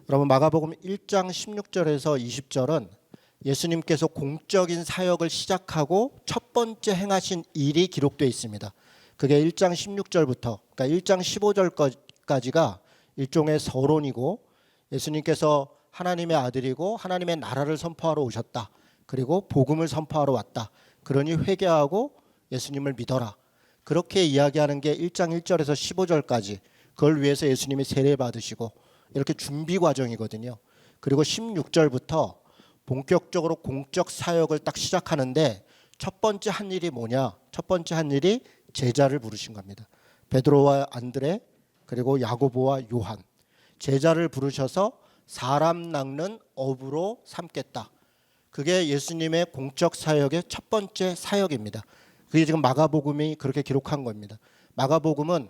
여러분 마가복음 1장 16절에서 20절은 예수님께서 공적인 사역을 시작하고 첫 번째 행하신 일이 기록되어 있습니다. 그게 1장 16절부터 그러니까 1장 15절까지가 일종의 서론이고 예수님께서 하나님의 아들이고 하나님의 나라를 선포하러 오셨다. 그리고 복음을 선포하러 왔다. 그러니 회개하고 예수님을 믿어라. 그렇게 이야기하는 게 1장 1절에서 15절까지 그걸 위해서 예수님이 세례 받으시고 이렇게 준비 과정이거든요. 그리고 16절부터 본격적으로 공적 사역을 딱 시작하는데 첫 번째 한 일이 뭐냐? 첫 번째 한 일이 제자를 부르신 겁니다. 베드로와 안드레 그리고 야고보와 요한 제자를 부르셔서 사람 낚는 어부로 삼겠다. 그게 예수님의 공적 사역의 첫 번째 사역입니다. 그게 지금 마가복음이 그렇게 기록한 겁니다. 마가복음은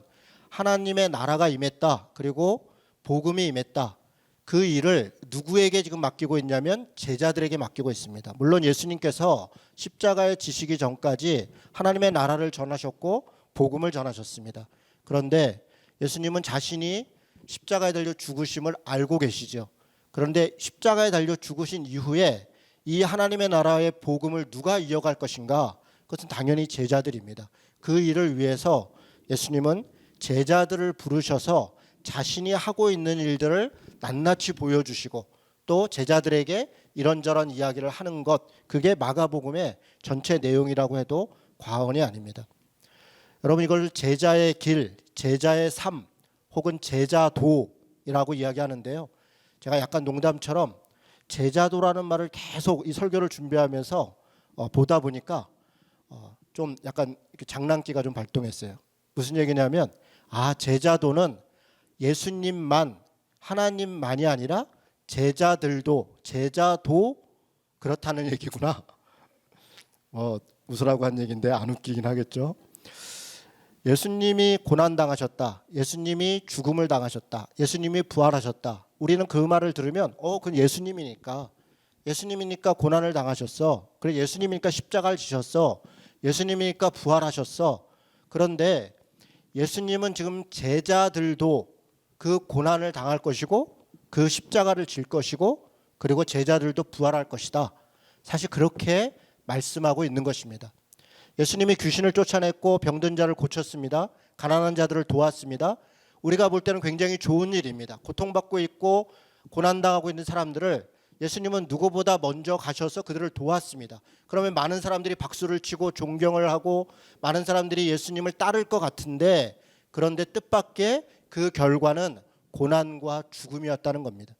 하나님의 나라가 임했다. 그리고 복음이 임했다. 그 일을 누구에게 지금 맡기고 있냐면 제자들에게 맡기고 있습니다. 물론 예수님께서 십자가에 지시기 전까지 하나님의 나라를 전하셨고 복음을 전하셨습니다. 그런데 예수님은 자신이 십자가에 달려 죽으심을 알고 계시죠. 그런데 십자가에 달려 죽으신 이후에 이 하나님의 나라의 복음을 누가 이어갈 것인가? 그것은 당연히 제자들입니다. 그 일을 위해서 예수님은 제자들을 부르셔서 자신이 하고 있는 일들을 낱낱이 보여주시고 또 제자들에게 이런저런 이야기를 하는 것, 그게 마가복음의 전체 내용이라고 해도 과언이 아닙니다. 여러분 이걸 제자의 길, 제자의 삶 혹은 제자도이라고 이야기하는데요. 제가 약간 농담처럼 제자도라는 말을 계속 이 설교를 준비하면서 보다 보니까 좀 약간 장난기가 좀 발동했어요. 무슨 얘기냐면 제자도는 예수님만 하나님만이 아니라 제자들도 제자도 그렇다는 얘기구나. 웃으라고 한 얘기인데 안 웃기긴 하겠죠. 예수님이 고난당하셨다. 예수님이 죽음을 당하셨다. 예수님이 부활하셨다. 우리는 그 말을 들으면 그건 예수님이니까 고난을 당하셨어. 그래 예수님이니까 십자가를 지셨어. 예수님이니까 부활하셨어. 그런데 예수님은 지금 제자들도 그 고난을 당할 것이고 그 십자가를 질 것이고 그리고 제자들도 부활할 것이다. 사실 그렇게 말씀하고 있는 것입니다. 예수님이 귀신을 쫓아냈고 병든 자를 고쳤습니다. 가난한 자들을 도왔습니다. 우리가 볼 때는 굉장히 좋은 일입니다. 고통받고 있고 고난당하고 있는 사람들을 예수님은 누구보다 먼저 가셔서 그들을 도왔습니다. 그러면 많은 사람들이 박수를 치고 존경을 하고 많은 사람들이 예수님을 따를 것 같은데 그런데 뜻밖의 그 결과는 고난과 죽음이었다는 겁니다.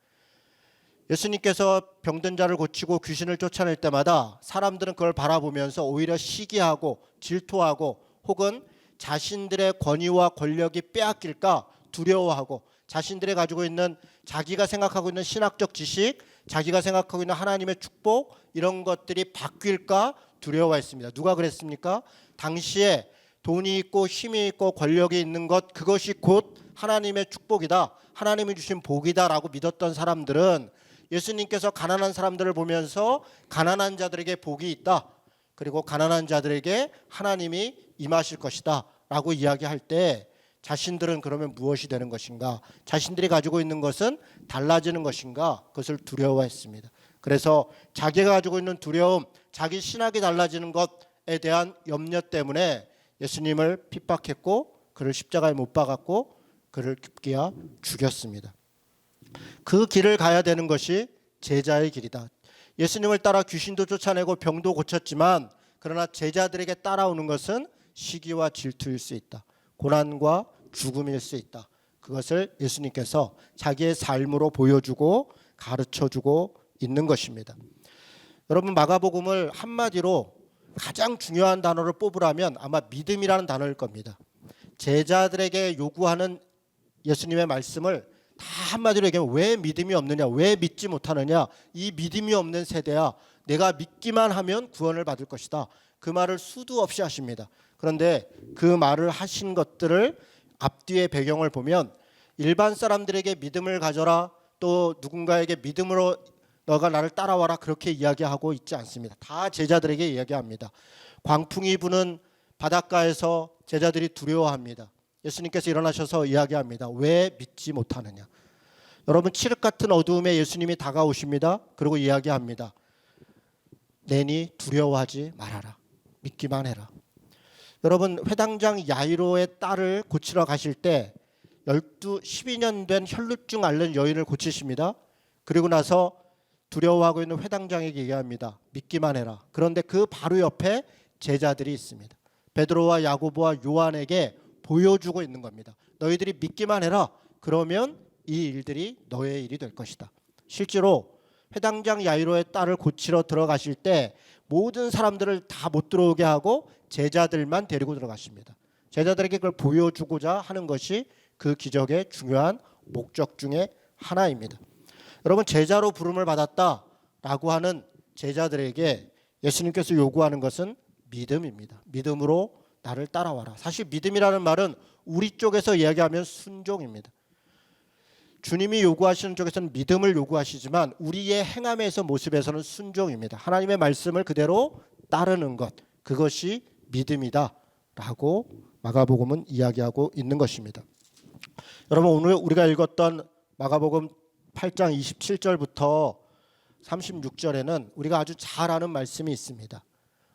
예수님께서 병든 자를 고치고 귀신을 쫓아낼 때마다 사람들은 그걸 바라보면서 오히려 시기하고 질투하고 혹은 자신들의 권위와 권력이 빼앗길까 두려워하고 자신들이 가지고 있는 자기가 생각하고 있는 신학적 지식, 자기가 생각하고 있는 하나님의 축복 이런 것들이 바뀔까 두려워했습니다. 누가 그랬습니까? 당시에 돈이 있고 힘이 있고 권력이 있는 것 그것이 곧 하나님의 축복이다. 하나님이 주신 복이다라고 믿었던 사람들은 예수님께서 가난한 사람들을 보면서 가난한 자들에게 복이 있다. 그리고 가난한 자들에게 하나님이 임하실 것이다 라고 이야기할 때 자신들은 그러면 무엇이 되는 것인가? 자신들이 가지고 있는 것은 달라지는 것인가? 그것을 두려워했습니다. 그래서 자기가 가지고 있는 두려움, 자기 신학이 달라지는 것에 대한 염려 때문에 예수님을 핍박했고 그를 십자가에 못 박았고 그를 급기야 죽였습니다. 그 길을 가야 되는 것이 제자의 길이다. 예수님을 따라 귀신도 쫓아내고 병도 고쳤지만 그러나 제자들에게 따라오는 것은 시기와 질투일 수 있다. 고난과 죽음일 수 있다. 그것을 예수님께서 자기의 삶으로 보여주고 가르쳐주고 있는 것입니다. 여러분 마가복음을 한마디로 가장 중요한 단어를 뽑으라면 아마 믿음이라는 단어일 겁니다. 제자들에게 요구하는 예수님의 말씀을 다 한마디로 얘기하면 왜 믿음이 없느냐, 왜 믿지 못하느냐, 이 믿음이 없는 세대야, 내가 믿기만 하면 구원을 받을 것이다. 그 말을 수도 없이 하십니다. 그런데 그 말을 하신 것들을 앞뒤의 배경을 보면 일반 사람들에게 믿음을 가져라, 또 누군가에게 믿음으로 너가 나를 따라와라 그렇게 이야기하고 있지 않습니다. 다 제자들에게 이야기합니다. 광풍이 부는 바닷가에서 제자들이 두려워합니다. 예수님께서 일어나셔서 이야기합니다. 왜 믿지 못하느냐? 여러분 칠흑 같은 어두움에 예수님이 다가오십니다. 그리고 이야기합니다. 내니 두려워하지 말아라. 믿기만 해라. 여러분 회당장 야이로의 딸을 고치러 가실 때 12년 된 혈루증 앓는 여인을 고치십니다. 그리고 나서 두려워하고 있는 회당장에게 얘기합니다. 믿기만 해라. 그런데 그 바로 옆에 제자들이 있습니다. 베드로와 야고보와 요한에게 보여주고 있는 겁니다. 너희들이 믿기만 해라. 그러면 이 일들이 너의 일이 될 것이다. 실제로 회당장 야이로의 딸을 고치러 들어가실 때 모든 사람들을 다 못 들어오게 하고 제자들만 데리고 들어가십니다. 제자들에게 그걸 보여주고자 하는 것이 그 기적의 중요한 목적 중에 하나입니다. 여러분 제자로 부름을 받았다라고 하는 제자들에게 예수님께서 요구하는 것은 믿음입니다. 믿음으로 나를 따라와라. 사실 믿음이라는 말은 우리 쪽에서 이야기하면 순종입니다. 주님이 요구하시는 쪽에서는 믿음을 요구하시지만 우리의 행함에서 모습에서는 순종입니다. 하나님의 말씀을 그대로 따르는 것, 그것이 믿음이다라고 마가복음은 이야기하고 있는 것입니다. 여러분 오늘 우리가 읽었던 마가복음 8장 27절부터 36절에는 우리가 아주 잘 아는 말씀이 있습니다.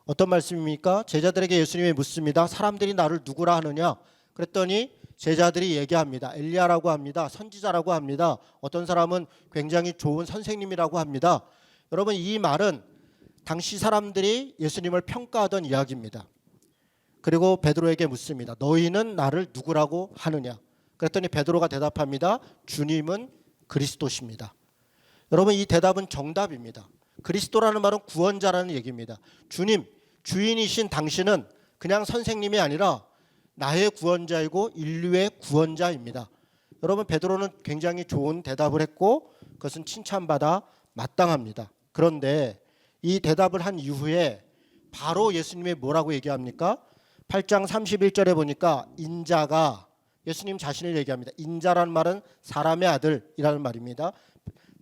어떤 말씀입니까? 제자들에게 예수님이 묻습니다. 사람들이 나를 누구라 하느냐? 그랬더니 제자들이 얘기합니다. 엘리야라고 합니다. 선지자라고 합니다. 어떤 사람은 굉장히 좋은 선생님이라고 합니다. 여러분 이 말은 당시 사람들이 예수님을 평가하던 이야기입니다. 그리고 베드로에게 묻습니다. 너희는 나를 누구라고 하느냐? 그랬더니 베드로가 대답합니다. 주님은 그리스도십니다. 여러분 이 대답은 정답입니다. 그리스도라는 말은 구원자라는 얘기입니다. 주님, 주인이신 당신은 그냥 선생님이 아니라 나의 구원자이고 인류의 구원자입니다. 여러분 베드로는 굉장히 좋은 대답을 했고 그것은 칭찬받아 마땅합니다. 그런데 이 대답을 한 이후에 바로 예수님이 뭐라고 얘기합니까? 8장 31절에 보니까 인자가 예수님 자신을 얘기합니다. 인자라는 말은 사람의 아들이라는 말입니다.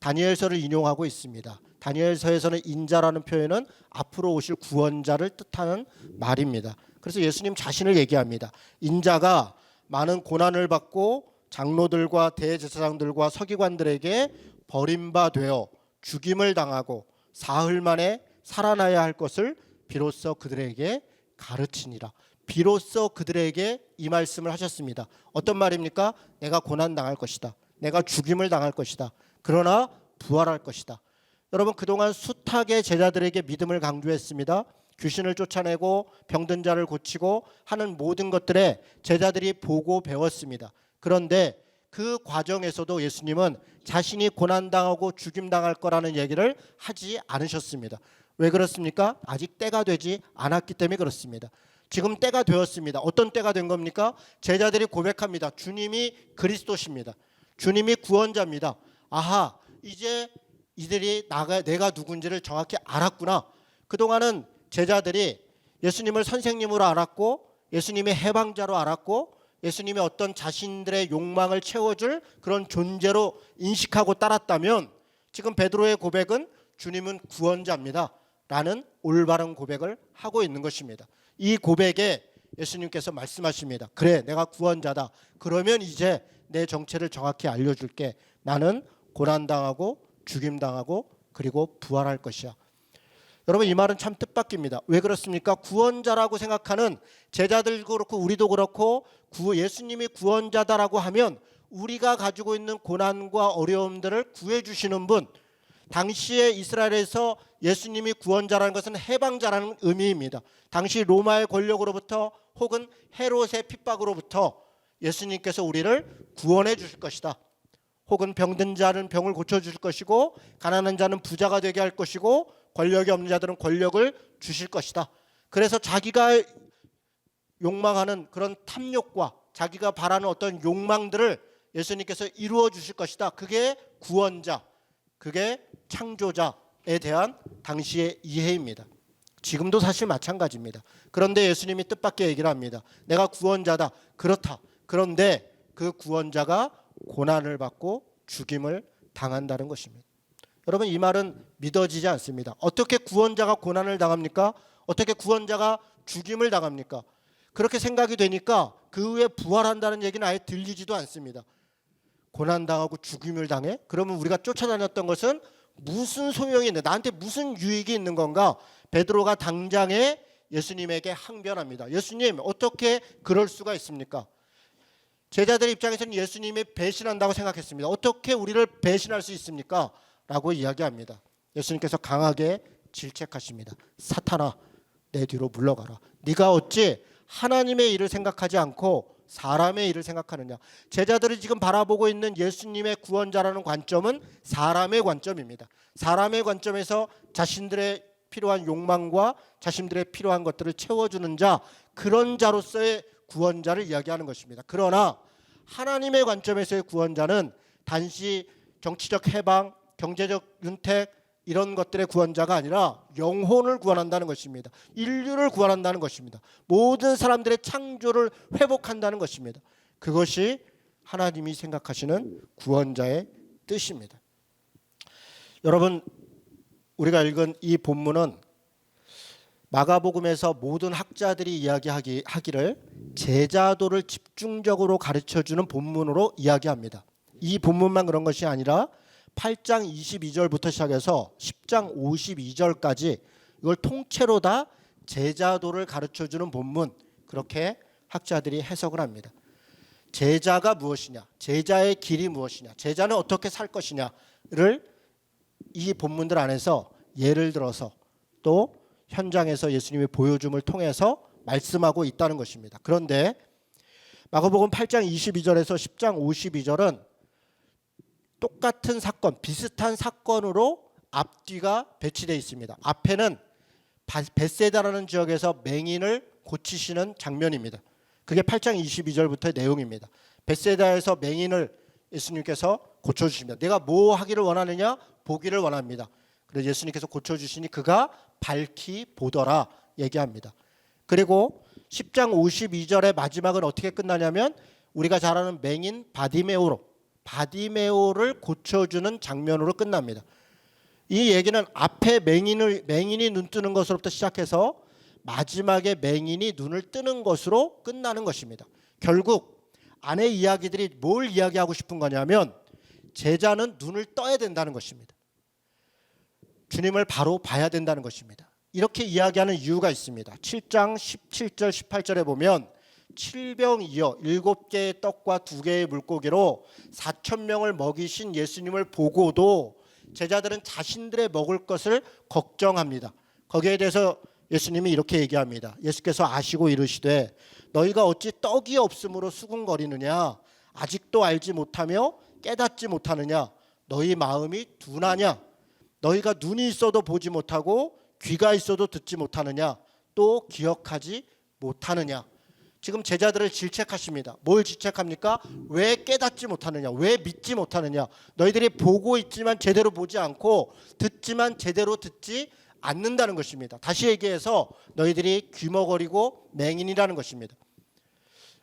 다니엘서를 인용하고 있습니다. 다니엘서에서는 인자라는 표현은 앞으로 오실 구원자를 뜻하는 말입니다. 그래서 예수님 자신을 얘기합니다. 인자가 많은 고난을 받고 장로들과 대제사장들과 서기관들에게 버림받되어 죽임을 당하고 사흘 만에 살아나야 할 것을 비로소 그들에게 가르치니라. 비로소 그들에게 이 말씀을 하셨습니다. 어떤 말입니까? 내가 고난 당할 것이다. 내가 죽임을 당할 것이다. 그러나 부활할 것이다. 여러분 그동안 숱하게 제자들에게 믿음을 강조했습니다. 귀신을 쫓아내고 병든 자를 고치고 하는 모든 것들에 제자들이 보고 배웠습니다. 그런데 그 과정에서도 예수님은 자신이 고난당하고 죽임당할 거라는 얘기를 하지 않으셨습니다. 왜 그렇습니까? 아직 때가 되지 않았기 때문에 그렇습니다. 지금 때가 되었습니다. 어떤 때가 된 겁니까? 제자들이 고백합니다. 주님이 그리스도십니다. 주님이 구원자입니다. 아하, 이제 이들이 내가 누군지를 정확히 알았구나. 그동안은 제자들이 예수님을 선생님으로 알았고 예수님의 해방자로 알았고 예수님이 어떤 자신들의 욕망을 채워줄 그런 존재로 인식하고 따랐다면 지금 베드로의 고백은 주님은 구원자입니다 라는 올바른 고백을 하고 있는 것입니다. 이 고백에 예수님께서 말씀하십니다. 그래, 내가 구원자다. 그러면 이제 내 정체를 정확히 알려줄게. 나는 고난당하고 죽임당하고 그리고 부활할 것이야. 여러분 이 말은 참 뜻밖입니다. 왜 그렇습니까? 구원자라고 생각하는 제자들도 그렇고 우리도 그렇고 예수님이 구원자다라고 하면 우리가 가지고 있는 고난과 어려움들을 구해주시는 분, 당시에 이스라엘에서 예수님이 구원자라는 것은 해방자라는 의미입니다. 당시 로마의 권력으로부터 혹은 헤롯의 핍박으로부터 예수님께서 우리를 구원해 주실 것이다. 혹은 병든 자는 병을 고쳐주실 것이고 가난한 자는 부자가 되게 할 것이고 권력이 없는 자들은 권력을 주실 것이다. 그래서 자기가 욕망하는 그런 탐욕과 자기가 바라는 어떤 욕망들을 예수님께서 이루어 주실 것이다. 그게 구원자, 그게 창조자에 대한 당시의 이해입니다. 지금도 사실 마찬가지입니다. 그런데 예수님이 뜻밖의 얘기를 합니다. 내가 구원자다. 그렇다. 그런데 그 구원자가 고난을 받고 죽임을 당한다는 것입니다. 여러분 이 말은 믿어지지 않습니다. 어떻게 구원자가 고난을 당합니까? 어떻게 구원자가 죽임을 당합니까? 그렇게 생각이 되니까 그 후에 부활한다는 얘기는 아예 들리지도 않습니다. 고난당하고 죽임을 당해? 그러면 우리가 쫓아다녔던 것은 무슨 소용이 있는, 나한테 무슨 유익이 있는 건가? 베드로가 당장에 예수님에게 항변합니다. 예수님, 어떻게 그럴 수가 있습니까? 제자들 입장에서는 예수님이 배신한다고 생각했습니다. 어떻게 우리를 배신할 수 있습니까? 라고 이야기합니다. 예수님께서 강하게 질책하십니다. 사탄아, 내 뒤로 물러가라. 네가 어찌 하나님의 일을 생각하지 않고 사람의 일을 생각하느냐. 제자들이 지금 바라보고 있는 예수님의 구원자라는 관점은 사람의 관점입니다. 사람의 관점에서 자신들의 필요한 욕망과 자신들의 필요한 것들을 채워주는 자, 그런 자로서의 구원자를 이야기하는 것입니다. 그러나 하나님의 관점에서의 구원자는 단지 정치적 해방, 경제적 윤택 이런 것들의 구원자가 아니라 영혼을 구원한다는 것입니다. 인류를 구원한다는 것입니다. 모든 사람들의 창조를 회복한다는 것입니다. 그것이 하나님이 생각하시는 구원자의 뜻입니다. 여러분, 우리가 읽은 이 본문은 마가복음에서 모든 학자들이 이야기하기를 제자도를 집중적으로 가르쳐주는 본문으로 이야기합니다. 이 본문만 그런 것이 아니라 8장 22절부터 시작해서 10장 52절까지 이걸 통째로 다 제자도를 가르쳐주는 본문, 그렇게 학자들이 해석을 합니다. 제자가 무엇이냐, 제자의 길이 무엇이냐, 제자는 어떻게 살 것이냐를 이 본문들 안에서 예를 들어서 또 현장에서 예수님이 보여줌을 통해서 말씀하고 있다는 것입니다. 그런데 마가복음 8장 22절에서 10장 52절은 똑같은 사건, 비슷한 사건으로 앞뒤가 배치되어 있습니다. 앞에는 벳세다라는 지역에서 맹인을 고치시는 장면입니다. 그게 8장 22절부터의 내용입니다. 벳세다에서 맹인을 예수님께서 고쳐주십니다. 내가 뭐 하기를 원하느냐? 보기를 원합니다. 그래서 예수님께서 고쳐주시니 그가 밝히 보더라 얘기합니다. 그리고 10장 52절의 마지막은 어떻게 끝나냐면 우리가 잘 아는 맹인 바디메오를 고쳐주는 장면으로 끝납니다. 이 얘기는 앞에 맹인이 눈 뜨는 것으로부터 시작해서 마지막에 맹인이 눈을 뜨는 것으로 끝나는 것입니다. 결국 안에 이야기들이 뭘 이야기하고 싶은 거냐면 제자는 눈을 떠야 된다는 것입니다. 주님을 바로 봐야 된다는 것입니다. 이렇게 이야기하는 이유가 있습니다. 7장 17절 18절에 보면 7병이어 7개의 떡과 2개의 물고기로 4,000명을 먹이신 예수님을 보고도 제자들은 자신들의 먹을 것을 걱정합니다. 거기에 대해서 예수님이 이렇게 얘기합니다. 예수께서 아시고 이르시되 너희가 어찌 떡이 없으므로 수군거리느냐, 아직도 알지 못하며 깨닫지 못하느냐, 너희 마음이 둔하냐, 너희가 눈이 있어도 보지 못하고 귀가 있어도 듣지 못하느냐, 또 기억하지 못하느냐. 지금 제자들을 질책하십니다. 뭘 질책합니까? 왜 깨닫지 못하느냐, 왜 믿지 못하느냐. 너희들이 보고 있지만 제대로 보지 않고 듣지만 제대로 듣지 않는다는 것입니다. 다시 얘기해서 너희들이 귀머거리고 맹인이라는 것입니다.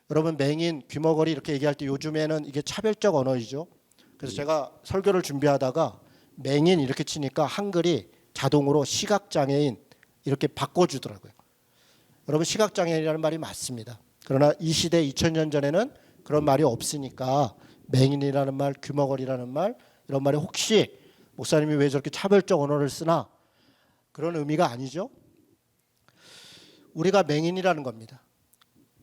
여러분, 맹인, 귀머거리 이렇게 얘기할 때 요즘에는 이게 차별적 언어이죠. 그래서 제가 설교를 준비하다가 맹인 이렇게 치니까 한글이 자동으로 시각장애인 이렇게 바꿔주더라고요. 여러분, 시각장애인이라는 말이 맞습니다. 그러나 이 시대 2000년 전에는 그런 말이 없으니까 맹인이라는 말, 귀머거리라는 말, 이런 말이 혹시 목사님이 왜 저렇게 차별적 언어를 쓰나, 그런 의미가 아니죠. 우리가 맹인이라는 겁니다.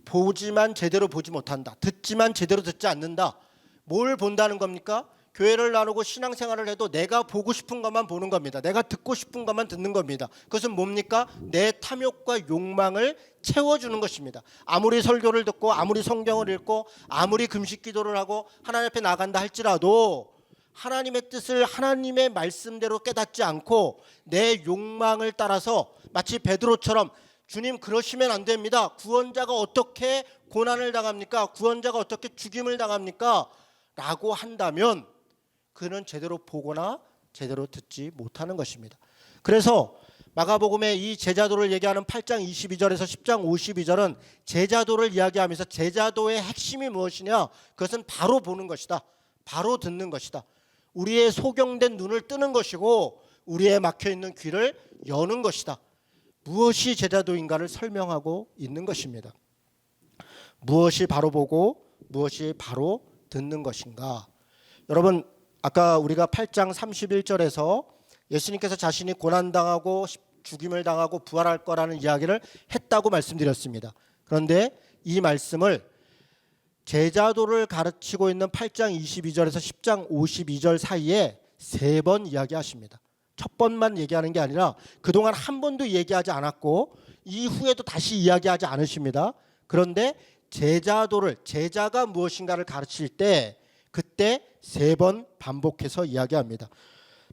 보지만 제대로 보지 못한다. 듣지만 제대로 듣지 않는다. 뭘 본다는 겁니까? 교회를 나누고 신앙생활을 해도 내가 보고 싶은 것만 보는 겁니다. 내가 듣고 싶은 것만 듣는 겁니다. 그것은 뭡니까? 내 탐욕과 욕망을 채워주는 것입니다. 아무리 설교를 듣고 아무리 성경을 읽고 아무리 금식 기도를 하고 하나님 앞에 나간다 할지라도 하나님의 뜻을 하나님의 말씀대로 깨닫지 않고 내 욕망을 따라서 마치 베드로처럼 주님 그러시면 안 됩니다. 구원자가 어떻게 고난을 당합니까? 구원자가 어떻게 죽임을 당합니까? 라고 한다면 그는 제대로 보거나 제대로 듣지 못하는 것입니다. 그래서 마가복음의 이 제자도를 얘기하는 8장 22절에서 10장 52절은 제자도를 이야기하면서 제자도의 핵심이 무엇이냐? 그것은 바로 보는 것이다. 바로 듣는 것이다. 우리의 소경된 눈을 뜨는 것이고 우리의 막혀있는 귀를 여는 것이다. 무엇이 제자도인가를 설명하고 있는 것입니다. 무엇이 바로 보고 무엇이 바로 듣는 것인가? 여러분 아까 우리가 8장 31절에서 예수님께서 자신이 고난당하고 죽임을 당하고 부활할 거라는 이야기를 했다고 말씀드렸습니다. 그런데 이 말씀을 제자도를 가르치고 있는 8장 22절에서 10장 52절 사이에 3번 이야기하십니다. 첫 번만 얘기하는 게 아니라 그동안 한 번도 얘기하지 않았고 이후에도 다시 이야기하지 않으십니다. 그런데 제자가 무엇인가를 가르칠 때 그때 3번 반복해서 이야기합니다.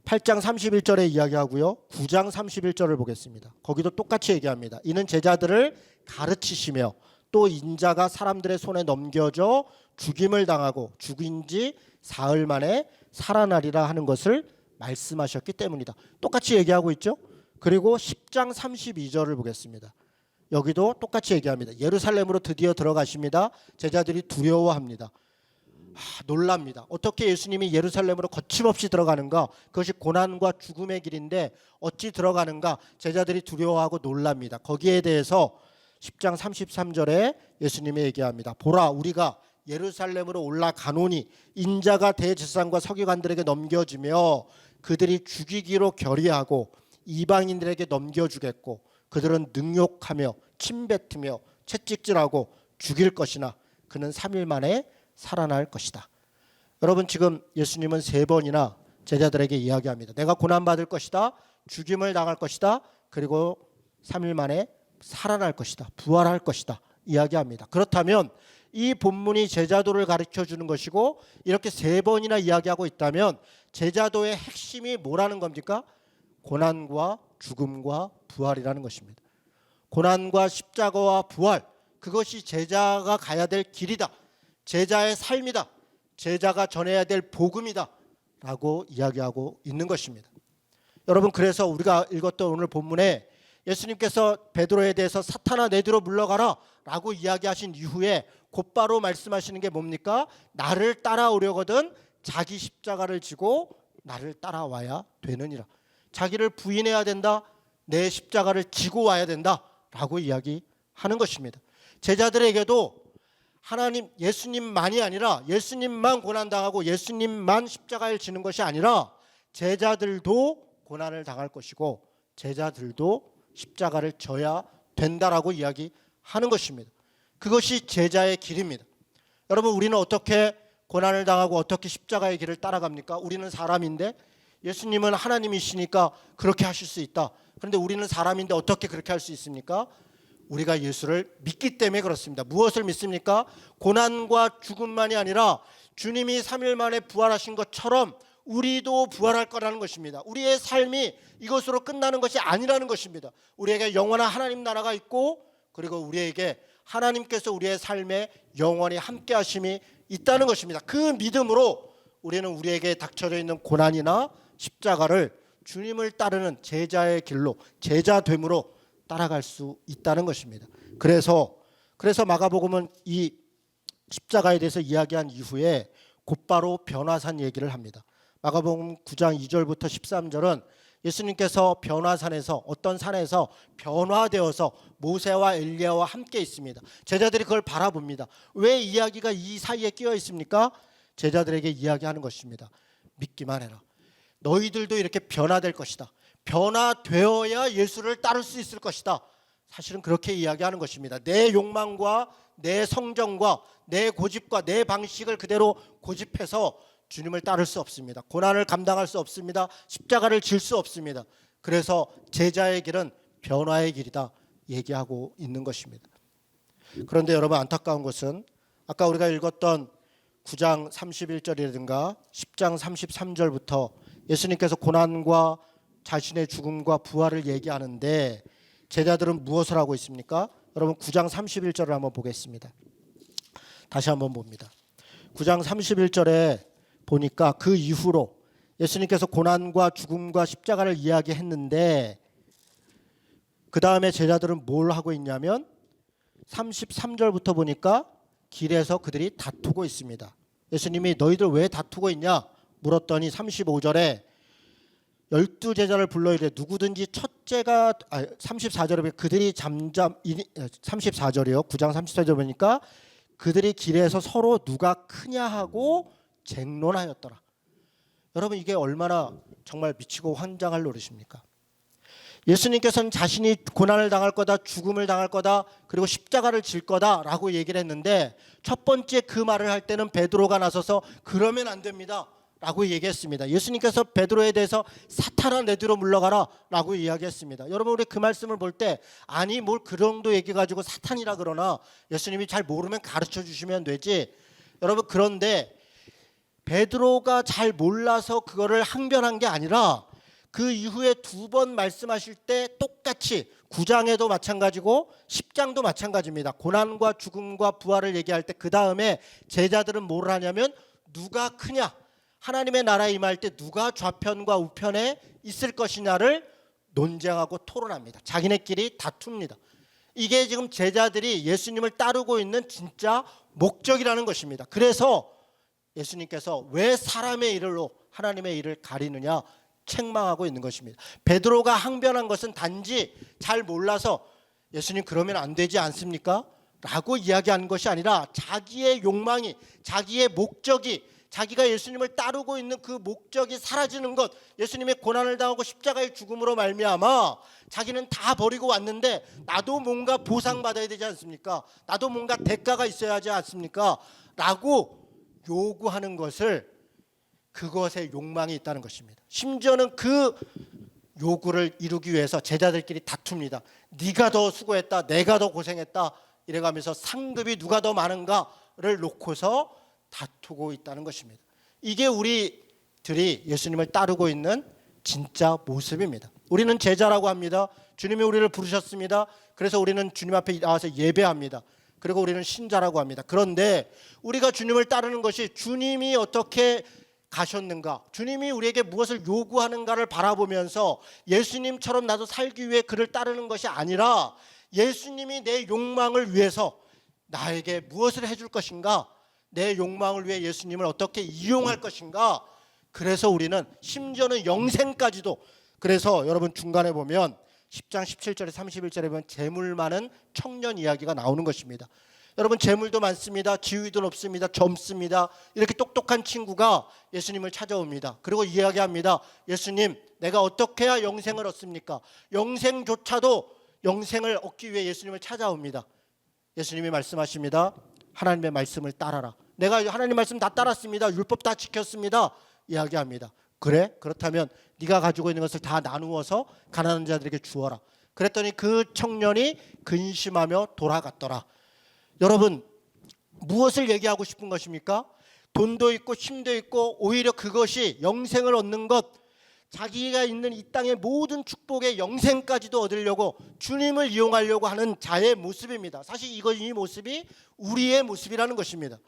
8장 31절에 이야기하고요. 9장 31절을 보겠습니다. 거기도 똑같이 얘기합니다. 이는 제자들을 가르치시며 또 인자가 사람들의 손에 넘겨져 죽임을 당하고 죽인 지 사흘 만에 살아나리라 하는 것을 말씀하셨기 때문이다. 똑같이 얘기하고 있죠. 그리고 10장 32절을 보겠습니다. 여기도 똑같이 얘기합니다. 예루살렘으로 드디어 들어가십니다. 제자들이 두려워합니다. 놀랍니다. 어떻게 예수님이 예루살렘으로 거침없이 들어가는가? 그것이 고난과 죽음의 길인데 어찌 들어가는가? 제자들이 두려워하고 놀랍니다. 거기에 대해서 10장 33절에 예수님이 얘기합니다. 보라, 우리가 예루살렘으로 올라가노니 인자가 대제사장과 서기관들에게 넘겨지며 그들이 죽이기로 결의하고 이방인들에게 넘겨주겠고 그들은 능욕하며 침뱉으며 채찍질하고 죽일 것이나 그는 3일 만에 살아날 것이다. 여러분 지금 예수님은 3번이나 제자들에게 이야기합니다. 내가 고난받을 것이다. 죽임을 당할 것이다. 그리고 3일 만에 살아날 것이다. 부활할 것이다. 이야기합니다. 그렇다면 이 본문이 제자도를 가르쳐주는 것이고 이렇게 3번이나 이야기하고 있다면 제자도의 핵심이 뭐라는 겁니까? 고난과 죽음과 부활이라는 것입니다. 고난과 십자가와 부활, 그것이 제자가 가야 될 길이다. 제자의 삶이다. 제자가 전해야 될 복음이다 라고 이야기하고 있는 것입니다. 여러분 그래서 우리가 읽었던 오늘 본문에 예수님께서 베드로에 대해서 사탄아 내 뒤로 물러가라 라고 이야기하신 이후에 곧바로 말씀하시는 게 뭡니까? 나를 따라오려거든 자기 십자가를 지고 나를 따라와야 되느니라. 자기를 부인해야 된다. 내 십자가를 지고 와야 된다 라고 이야기하는 것입니다. 제자들에게도 하나님 예수님만이 아니라 예수님만 고난당하고 예수님만 십자가를 지는 것이 아니라 제자들도 고난을 당할 것이고 제자들도 십자가를 져야 된다라고 이야기하는 것입니다. 그것이 제자의 길입니다. 여러분 우리는 어떻게 고난을 당하고 어떻게 십자가의 길을 따라갑니까? 우리는 사람인데 예수님은 하나님이시니까 그렇게 하실 수 있다. 그런데 우리는 사람인데 어떻게 그렇게 할 수 있습니까? 우리가 예수를 믿기 때문에 그렇습니다. 무엇을 믿습니까? 고난과 죽음만이 아니라 주님이 3일 만에 부활하신 것처럼 우리도 부활할 거라는 것입니다. 우리의 삶이 이것으로 끝나는 것이 아니라는 것입니다. 우리에게 영원한 하나님 나라가 있고 그리고 우리에게 하나님께서 우리의 삶에 영원히 함께 하심이 있다는 것입니다. 그 믿음으로 우리는 우리에게 닥쳐져 있는 고난이나 십자가를 주님을 따르는 제자의 길로 제자됨으로 따라갈 수 있다는 것입니다. 그래서 마가복음은 이 십자가에 대해서 이야기한 이후에 곧바로 변화산 얘기를 합니다. 마가복음 9장 2절부터 13절은 예수님께서 변화산에서 어떤 산에서 변화되어서 모세와 엘리야와 함께 있습니다. 제자들이 그걸 바라봅니다. 왜 이야기가 이 사이에 끼어 있습니까? 제자들에게 이야기하는 것입니다. 믿기만 해라. 너희들도 이렇게 변화될 것이다. 변화되어야 예수를 따를 수 있을 것이다. 사실은 그렇게 이야기하는 것입니다. 내 욕망과 내 성정과 내 고집과 내 방식을 그대로 고집해서 주님을 따를 수 없습니다. 고난을 감당할 수 없습니다. 십자가를 질 수 없습니다. 그래서 제자의 길은 변화의 길이다 얘기하고 있는 것입니다. 그런데 여러분 안타까운 것은 아까 우리가 읽었던 9장 31절이라든가 10장 33절부터 예수님께서 고난과 자신의 죽음과 부활을 얘기하는데 제자들은 무엇을 하고 있습니까? 여러분 9장 31절을 한번 보겠습니다. 다시 한번 봅니다. 9장 31절에 보니까 그 이후로 예수님께서 고난과 죽음과 십자가를 이야기했는데 그 다음에 제자들은 뭘 하고 있냐면 33절부터 보니까 길에서 그들이 다투고 있습니다. 예수님이 너희들 왜 다투고 있냐 물었더니 35절에 12제자를 불러 이래 누구든지 첫째가 34절에 그들이 34절이요. 9장 34절 보니까 그들이 길에서 서로 누가 크냐 하고 쟁론하였더라. 여러분 이게 얼마나 정말 미치고 환장할 노릇입니까? 예수님께서는 자신이 고난을 당할 거다, 죽음을 당할 거다, 그리고 십자가를 질 거다라고 얘기를 했는데 첫 번째 그 말을 할 때는 베드로가 나서서 그러면 안 됩니다 라고 얘기했습니다. 예수님께서 베드로에 대해서 사탄아 내 뒤로 물러가라 라고 이야기했습니다. 여러분 우리 그 말씀을 볼 때 아니 뭘 그 정도 얘기 가지고 사탄이라 그러나 예수님이 잘 모르면 가르쳐 주시면 되지. 여러분 그런데 베드로가 잘 몰라서 그거를 항변한 게 아니라 그 이후에 두 번 말씀하실 때 똑같이 9장에도 마찬가지고 10장도 마찬가지입니다. 고난과 죽음과 부활을 얘기할 때 그 다음에 제자들은 뭘 하냐면 누가 크냐, 하나님의 나라에 임할 때 누가 좌편과 우편에 있을 것이냐를 논쟁하고 토론합니다. 자기네끼리 다툽니다. 이게 지금 제자들이 예수님을 따르고 있는 진짜 목적이라는 것입니다. 그래서 예수님께서 왜 사람의 일로 하나님의 일을 가리느냐 책망하고 있는 것입니다. 베드로가 항변한 것은 단지 잘 몰라서 예수님 그러면 안 되지 않습니까? 라고 이야기한 것이 아니라 자기의 욕망이, 자기의 목적이, 자기가 예수님을 따르고 있는 그 목적이 사라지는 것, 예수님의 고난을 당하고 십자가의 죽음으로 말미암아 자기는 다 버리고 왔는데 나도 뭔가 보상받아야 되지 않습니까? 나도 뭔가 대가가 있어야 하지 않습니까? 라고 요구하는 것을, 그것에 욕망이 있다는 것입니다. 심지어는 그 요구를 이루기 위해서 제자들끼리 다툽니다. 네가 더 수고했다, 내가 더 고생했다 이래가면서 상급이 누가 더 많은가를 놓고서 다투고 있다는 것입니다. 이게 우리들이 예수님을 따르고 있는 진짜 모습입니다. 우리는 제자라고 합니다. 주님이 우리를 부르셨습니다. 그래서 우리는 주님 앞에 나와서 예배합니다. 그리고 우리는 신자라고 합니다. 그런데 우리가 주님을 따르는 것이 주님이 어떻게 가셨는가, 주님이 우리에게 무엇을 요구하는가를 바라보면서 예수님처럼 나도 살기 위해 그를 따르는 것이 아니라 예수님이 내 욕망을 위해서 나에게 무엇을 해줄 것인가, 내 욕망을 위해 예수님을 어떻게 이용할 것인가. 그래서 우리는 심지어는 영생까지도, 그래서 여러분 중간에 보면 10장 17절에 31절에 보면 재물 많은 청년 이야기가 나오는 것입니다. 여러분 재물도 많습니다. 지위도 높습니다. 젊습니다. 이렇게 똑똑한 친구가 예수님을 찾아옵니다. 그리고 이야기합니다. 예수님, 내가 어떻게 해야 영생을 얻습니까? 영생조차도 영생을 얻기 위해 예수님을 찾아옵니다. 예수님이 말씀하십니다. 하나님의 말씀을 따라라. 내가 하나님 말씀 다 따랐습니다. 율법 다 지켰습니다. 이야기합니다. 그래? 그렇다면 네가 가지고 있는 것을 다 나누어서 가난한 자들에게 주어라. 그랬더니 그 청년이 근심하며 돌아갔더라. 여러분 무엇을 얘기하고 싶은 것입니까? 돈도 있고 힘도 있고 오히려 그것이 영생을 얻는 것, 자기가 있는 이 땅의 모든 축복의 영생까지도 얻으려고 주님을 이용하려고 하는 자의 모습입니다. 사실 이 모습이 우리의 모습이라는 것입니다.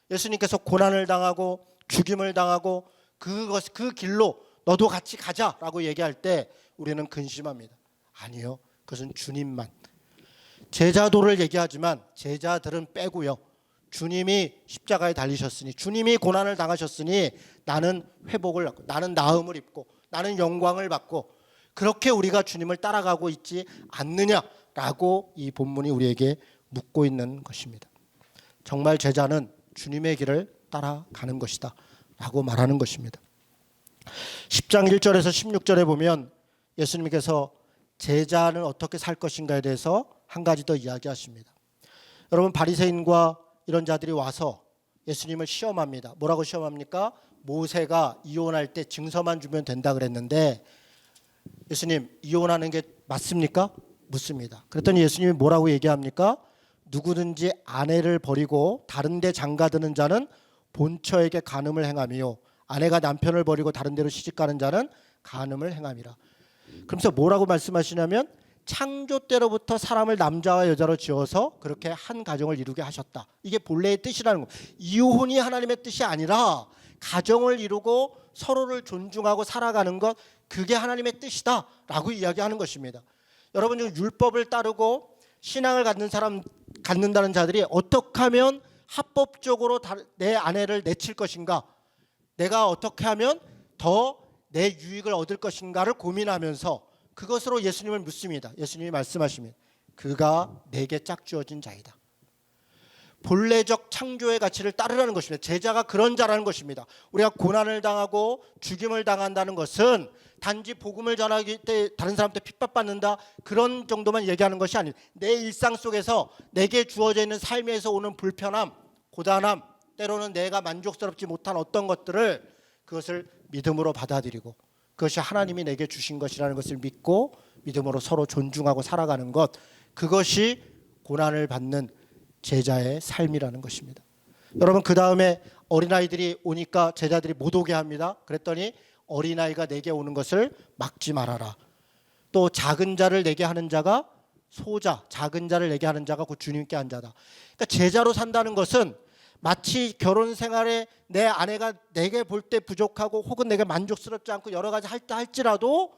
예수님께서 고난을 당하고 죽임을 당하고 그 길로 너도 같이 가자라고 얘기할 때 우리는 근심합니다. 아니요, 그것은 주님만. 제자도를 얘기하지만 제자들은 빼고요. 주님이 십자가에 달리셨으니, 주님이 고난을 당하셨으니 나는 회복을 받고, 나는 나음을 입고, 나는 영광을 받고, 그렇게 우리가 주님을 따라가고 있지 않느냐라고 이 본문이 우리에게 묻고 있는 것입니다. 정말 제자는 주님의 길을 따라가는 것이다 라고 말하는 것입니다. 10장 1절에서 16절에 보면 예수님께서 제자는 어떻게 살 것인가에 대해서 한 가지 더 이야기하십니다. 여러분 바리새인과 이런 자들이 와서 예수님을 시험합니다. 뭐라고 시험합니까? 모세가 이혼할 때 증서만 주면 된다 그랬는데 예수님 이혼하는 게 맞습니까? 묻습니다. 그랬더니 예수님이 뭐라고 얘기합니까? 누구든지 아내를 버리고 다른 데 장가드는 자는 본처에게 간음을 행하며 아내가 남편을 버리고 다른 데로 시집가는 자는 간음을 행함이라. 그러면서 뭐라고 말씀하시냐면 창조 때로부터 사람을 남자와 여자로 지어서 그렇게 한 가정을 이루게 하셨다. 이게 본래의 뜻이라는 거예요. 이혼이 하나님의 뜻이 아니라 가정을 이루고 서로를 존중하고 살아가는 것, 그게 하나님의 뜻이다 라고 이야기하는 것입니다. 여러분 율법을 따르고 신앙을 갖는다는 자들이 어떻게 하면 합법적으로 내 아내를 내칠 것인가, 내가 어떻게 하면 더 내 유익을 얻을 것인가를 고민하면서 그것으로 예수님을 묻습니다. 예수님이 말씀하시면 그가 내게 짝지어진 자이다. 본래적 창조의 가치를 따르라는 것입니다. 제자가 그런 자라는 것입니다. 우리가 고난을 당하고 죽임을 당한다는 것은 단지 복음을 전하기 때 다른 사람한테 핍박받는다 그런 정도만 얘기하는 것이 아니에요. 내 일상 속에서 내게 주어져 있는 삶에서 오는 불편함, 고단함, 때로는 내가 만족스럽지 못한 어떤 것들을 그것을 믿음으로 받아들이고 그것이 하나님이 내게 주신 것이라는 것을 믿고 믿음으로 서로 존중하고 살아가는 것, 그것이 고난을 받는 제자의 삶이라는 것입니다. 여러분, 그 다음에 어린아이들이 오니까 제자들이 못 오게 합니다. 그랬더니 어린아이가 내게 오는 것을 막지 말아라. 또 작은 자를 내게 하는 자가 소자, 작은 자를 내게 하는 자가 곧 주님께 한 자다. 그러니까 제자로 산다는 것은 마치 결혼 생활에 내 아내가 내게 볼 때 부족하고 혹은 내게 만족스럽지 않고 여러 가지 할지라도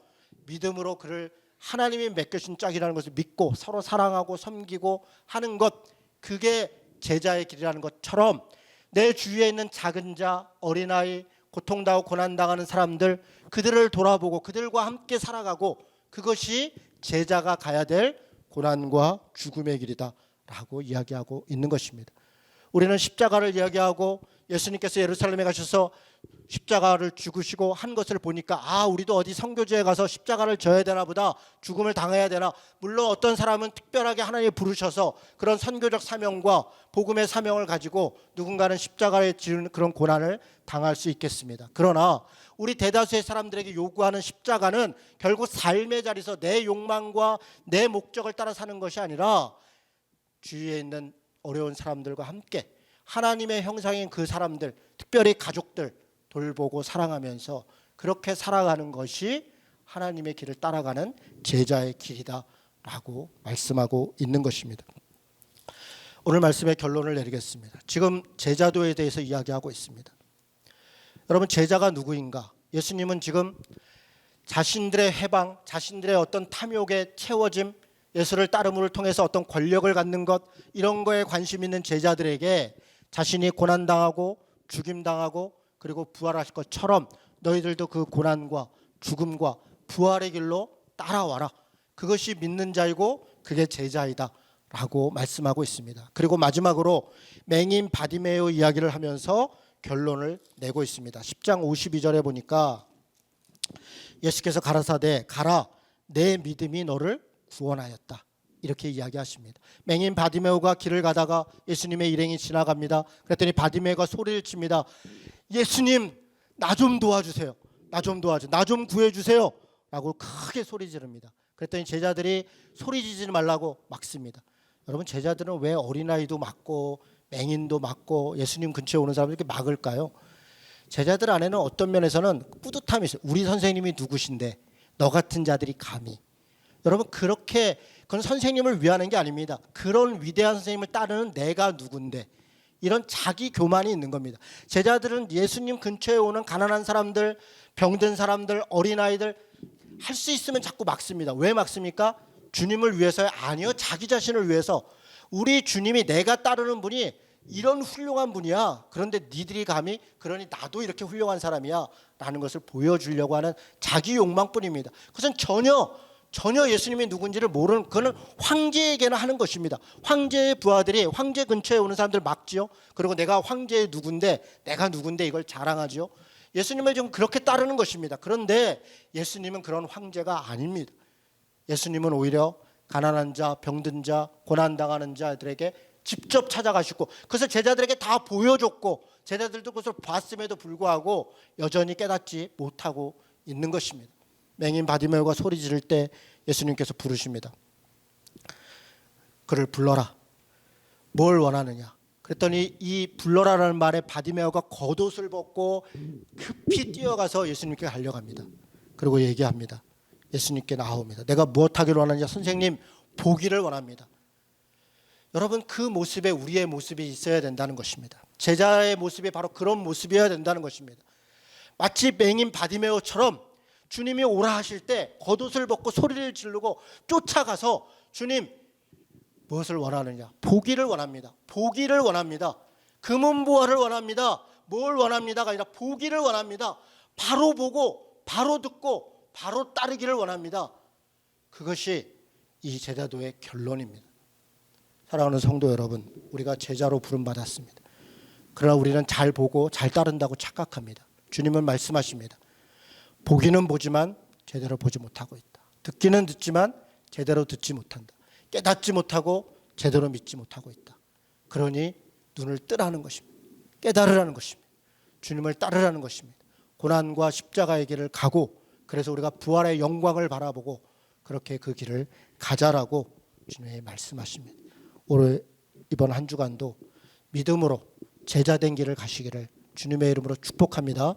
믿음으로 그를 하나님이 맡겨준 짝이라는 것을 믿고 서로 사랑하고 섬기고 하는 것, 그게 제자의 길이라는 것처럼 내 주위에 있는 작은 자, 어린아이, 고통당하고 고난당하는 사람들, 그들을 돌아보고 그들과 함께 살아가고, 그것이 제자가 가야 될 고난과 죽음의 길이다라고 이야기하고 있는 것입니다. 우리는 십자가를 이야기하고 예수님께서 예루살렘에 가셔서 십자가를 죽으시고 한 것을 보니까 우리도 어디 선교지에 가서 십자가를 져야 되나 보다, 죽음을 당해야 되나. 물론 어떤 사람은 특별하게 하나님이 부르셔서 그런 선교적 사명과 복음의 사명을 가지고 누군가는 십자가에 지는 그런 고난을 당할 수 있겠습니다. 그러나 우리 대다수의 사람들에게 요구하는 십자가는 결국 삶의 자리에서 내 욕망과 내 목적을 따라 사는 것이 아니라 주위에 있는 어려운 사람들과 함께 하나님의 형상인 그 사람들, 특별히 가족들 돌보고 사랑하면서 그렇게 살아가는 것이 하나님의 길을 따라가는 제자의 길이다라고 말씀하고 있는 것입니다. 오늘 말씀의 결론을 내리겠습니다. 지금 제자도에 대해서 이야기하고 있습니다. 여러분, 제자가 누구인가? 예수님은 지금 자신들의 해방, 자신들의 어떤 탐욕에 채워짐, 예수를 따름을 통해서 어떤 권력을 갖는 것, 이런 거에 관심 있는 제자들에게 자신이 고난당하고 죽임당하고 그리고 부활하실 것처럼 너희들도 그 고난과 죽음과 부활의 길로 따라와라. 그것이 믿는 자이고 그게 제자이다 라고 말씀하고 있습니다. 그리고 마지막으로 맹인 바디메오 이야기를 하면서 결론을 내고 있습니다. 10장 52절에 보니까 예수께서 가라사대 가라, 내 믿음이 너를 구원하였다, 이렇게 이야기하십니다. 맹인 바디메오가 길을 가다가 예수님의 일행이 지나갑니다. 그랬더니 바디메오가 소리를 칩니다. 예수님, 나 좀 도와주세요. 나 좀 구해주세요 라고 크게 소리 지릅니다. 그랬더니 제자들이 소리 지르지 말라고 막습니다. 여러분, 제자들은 왜 어린아이도 막고 맹인도 막고 예수님 근처에 오는 사람들 이렇게 막을까요? 제자들 안에는 어떤 면에서는 뿌듯함이 있어요. 우리 선생님이 누구신데 너 같은 자들이 감히. 여러분, 그렇게 그건 선생님을 위하는 게 아닙니다. 그런 위대한 선생님을 따르는 내가 누군데, 이런 자기 교만이 있는 겁니다. 제자들은 예수님 근처에 오는 가난한 사람들, 병든 사람들, 어린아이들 할 수 있으면 자꾸 막습니다. 왜 막습니까? 주님을 위해서요? 아니요, 자기 자신을 위해서. 우리 주님이, 내가 따르는 분이 이런 훌륭한 분이야. 그런데 니들이 감히, 그러니 나도 이렇게 훌륭한 사람이야 라는 것을 보여주려고 하는 자기 욕망뿐입니다. 그것은 전혀 예수님이 누군지를 모르는, 그거는 황제에게나 하는 것입니다. 황제의 부하들이 황제 근처에 오는 사람들 막지요. 그리고 내가 황제의 내가 누군데 이걸 자랑하지요. 예수님을 좀 그렇게 따르는 것입니다. 그런데 예수님은 그런 황제가 아닙니다. 예수님은 오히려 가난한 자, 병든 자, 고난당하는 자들에게 직접 찾아가시고 그것을 제자들에게 다 보여줬고 제자들도 그것을 봤음에도 불구하고 여전히 깨닫지 못하고 있는 것입니다. 맹인 바디메오가 소리 지를 때 예수님께서 부르십니다. 그를 불러라. 뭘 원하느냐? 그랬더니 이 불러라라는 말에 바디메오가 겉옷을 벗고 급히 뛰어가서 예수님께 달려갑니다. 그리고 얘기합니다. 예수님께 나옵니다. 내가 무엇하기를 원하느냐? 선생님, 보기를 원합니다. 여러분, 그 모습에 우리의 모습이 있어야 된다는 것입니다. 제자의 모습이 바로 그런 모습이어야 된다는 것입니다. 마치 맹인 바디메오처럼 주님이 오라 하실 때 겉옷을 벗고 소리를 지르고 쫓아가서 주님, 무엇을 원하느냐? 보기를 원합니다. 보기를 원합니다. 금은보화를 원합니다. 뭘 원합니다가 아니라 보기를 원합니다. 바로 보고 바로 듣고 바로 따르기를 원합니다. 그것이 이 제자도의 결론입니다. 사랑하는 성도 여러분, 우리가 제자로 부름받았습니다. 그러나 우리는 잘 보고 잘 따른다고 착각합니다. 주님은 말씀하십니다. 보기는 보지만 제대로 보지 못하고 있다. 듣기는 듣지만 제대로 듣지 못한다. 깨닫지 못하고 제대로 믿지 못하고 있다. 그러니 눈을 뜨라는 것입니다. 깨달으라는 것입니다. 주님을 따르라는 것입니다. 고난과 십자가의 길을 가고, 그래서 우리가 부활의 영광을 바라보고 그렇게 그 길을 가자라고 주님이 말씀하십니다. 올해 이번 한 주간도 믿음으로 제자된 길을 가시기를 주님의 이름으로 축복합니다.